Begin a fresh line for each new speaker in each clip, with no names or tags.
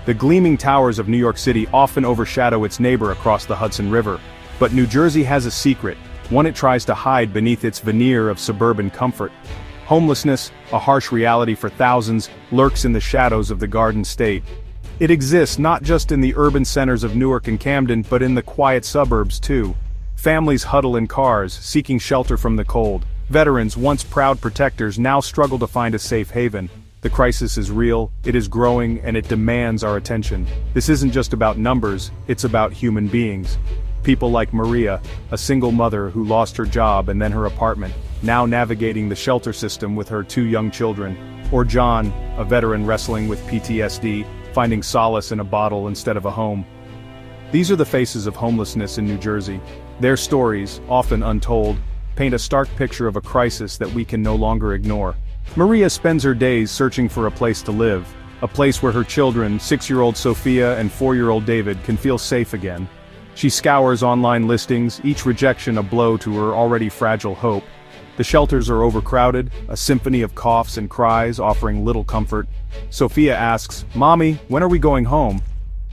The gleaming towers of New York City often overshadow its neighbor across the Hudson River. But New Jersey has a secret, one it tries to hide beneath its veneer of suburban comfort. Homelessness, a harsh reality for thousands, lurks in the shadows of the Garden State. It exists not just in the urban centers of Newark and Camden, but in the quiet suburbs too. Families huddle in cars, seeking shelter from the cold. Veterans, once proud protectors, now struggle to find a safe haven. The crisis is real, it is growing, and it demands our attention. This isn't just about numbers, it's about human beings. People like Maria, a single mother who lost her job and then her apartment, now navigating the shelter system with her 2 young children. Or John, a veteran wrestling with PTSD, finding solace in a bottle instead of a home. These are the faces of homelessness in New Jersey. Their stories, often untold, paint a stark picture of a crisis that we can no longer ignore. Maria spends her days searching for a place to live, a place where her children, 6-year-old Sophia and 4-year-old David, can feel safe again. She scours online listings, each rejection a blow to her already fragile hope. The shelters are overcrowded, a symphony of coughs and cries offering little comfort. Sophia asks, "Mommy, when are we going home?"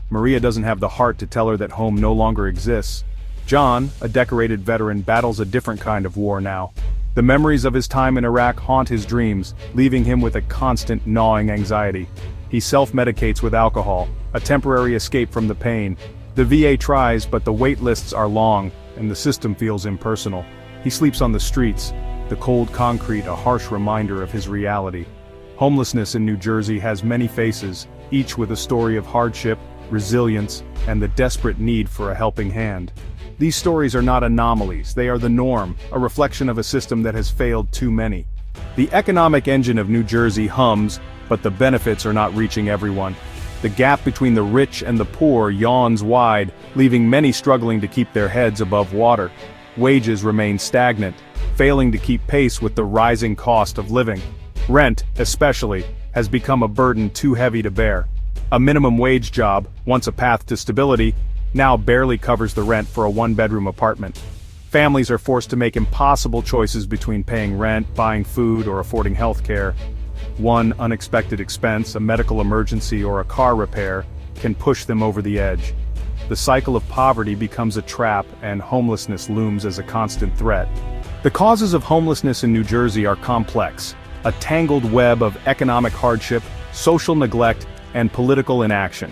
Maria doesn't have the heart to tell her that home no longer exists. John, a decorated veteran, battles a different kind of war now. The memories of his time in Iraq haunt his dreams, leaving him with a constant gnawing anxiety. He self-medicates with alcohol, a temporary escape from the pain. The VA tries, but the wait lists are long, and the system feels impersonal. He sleeps on the streets, the cold concrete a harsh reminder of his reality. Homelessness in New Jersey has many faces, each with a story of hardship, resilience, and the desperate need for a helping hand. These stories are not anomalies, they are the norm, a reflection of a system that has failed too many. The economic engine of New Jersey hums, but the benefits are not reaching everyone. The gap between the rich and the poor yawns wide, leaving many struggling to keep their heads above water. Wages remain stagnant, failing to keep pace with the rising cost of living. Rent, especially, has become a burden too heavy to bear. A minimum wage job, once a path to stability, now barely covers the rent for a 1-bedroom apartment. Families are forced to make impossible choices between paying rent, buying food, or affording health care. One unexpected expense, a medical emergency or a car repair, can push them over the edge. The cycle of poverty becomes a trap, and homelessness looms as a constant threat. The causes of homelessness in New Jersey are complex, a tangled web of economic hardship, social neglect, and political inaction.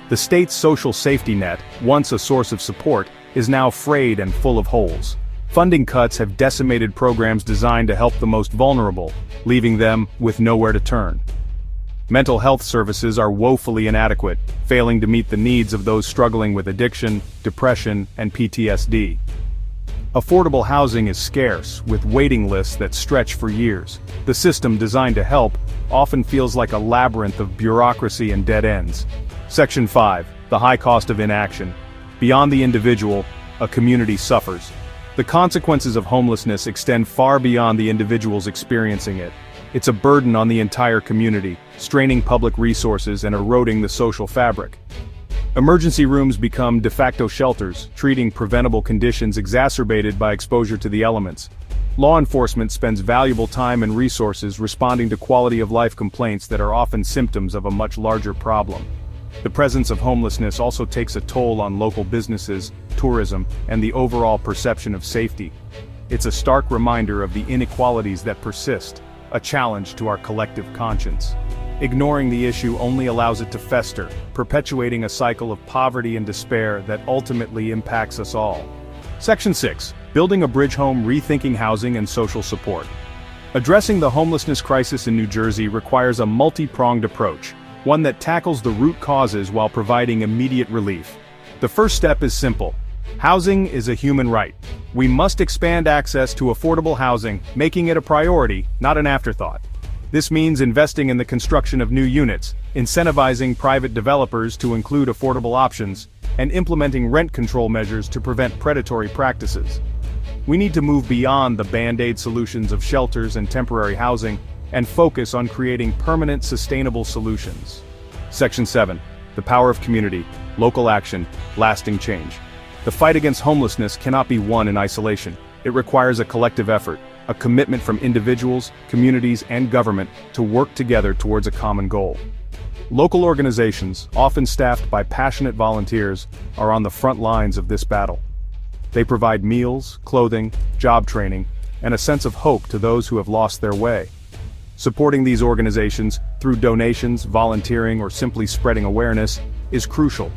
The state's social safety net, once a source of support, is now frayed and full of holes. Funding cuts have decimated programs designed to help the most vulnerable, leaving them with nowhere to turn. Mental health services are woefully inadequate, failing to meet the needs of those struggling with addiction, depression, and PTSD. Affordable housing is scarce, with waiting lists that stretch for years. The system designed to help often feels like a labyrinth of bureaucracy and dead ends. Section 5. The high cost of inaction. Beyond the individual, a community suffers. The consequences of homelessness extend far beyond the individuals experiencing it. It's a burden on the entire community, straining public resources and eroding the social fabric. Emergency rooms become de facto shelters, treating preventable conditions exacerbated by exposure to the elements. Law enforcement spends valuable time and resources responding to quality-of-life complaints that are often symptoms of a much larger problem. The presence of homelessness also takes a toll on local businesses, tourism, and the overall perception of safety. It's a stark reminder of the inequalities that persist, a challenge to our collective conscience. Ignoring the issue only allows it to fester, perpetuating a cycle of poverty and despair that ultimately impacts us all. Section 6. Building a bridge home, rethinking housing and social support. Addressing the homelessness crisis in New Jersey requires a multi-pronged approach, one that tackles the root causes while providing immediate relief. The first step is simple. Housing is a human right. We must expand access to affordable housing, making it a priority, not an afterthought. This means investing in the construction of new units, incentivizing private developers to include affordable options, and implementing rent control measures to prevent predatory practices. We need to move beyond the band-aid solutions of shelters and temporary housing and focus on creating permanent, sustainable solutions. Section 7. The power of community, local action, lasting change. The fight against homelessness cannot be won in isolation. It requires a collective effort, a commitment from individuals, communities, and government to work together towards a common goal. Local organizations, often staffed by passionate volunteers, are on the front lines of this battle. They provide meals, clothing, job training, and a sense of hope to those who have lost their way. Supporting these organizations through donations, volunteering, or simply spreading awareness is crucial.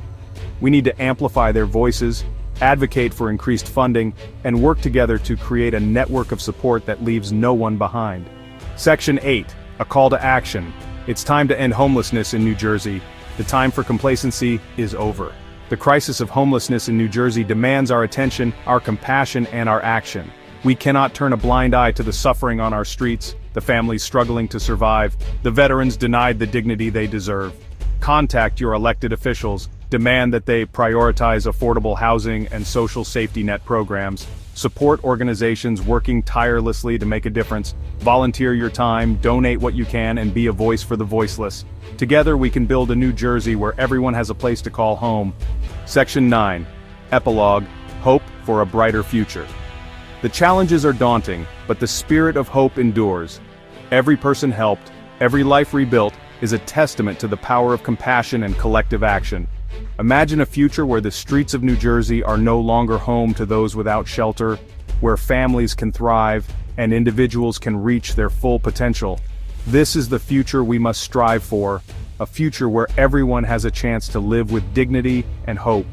We need to amplify their voices, advocate for increased funding, and work together to create a network of support that leaves no one behind. Section 8, a call to action. It's time to end homelessness in New Jersey. The time for complacency is over. The crisis of homelessness in New Jersey demands our attention, our compassion, and our action. We cannot turn a blind eye to the suffering on our streets, the families struggling to survive, the veterans denied the dignity they deserve. Contact your elected officials, demand that they prioritize affordable housing and social safety net programs, support organizations working tirelessly to make a difference, volunteer your time, donate what you can, and be a voice for the voiceless. Together we can build a New Jersey where everyone has a place to call home. Section 9. Epilogue, Hope for a Brighter Future. The challenges are daunting, but the spirit of hope endures. Every person helped, every life rebuilt, is a testament to the power of compassion and collective action. Imagine a future where the streets of New Jersey are no longer home to those without shelter, where families can thrive, and individuals can reach their full potential. This is the future we must strive for, a future where everyone has a chance to live with dignity and hope.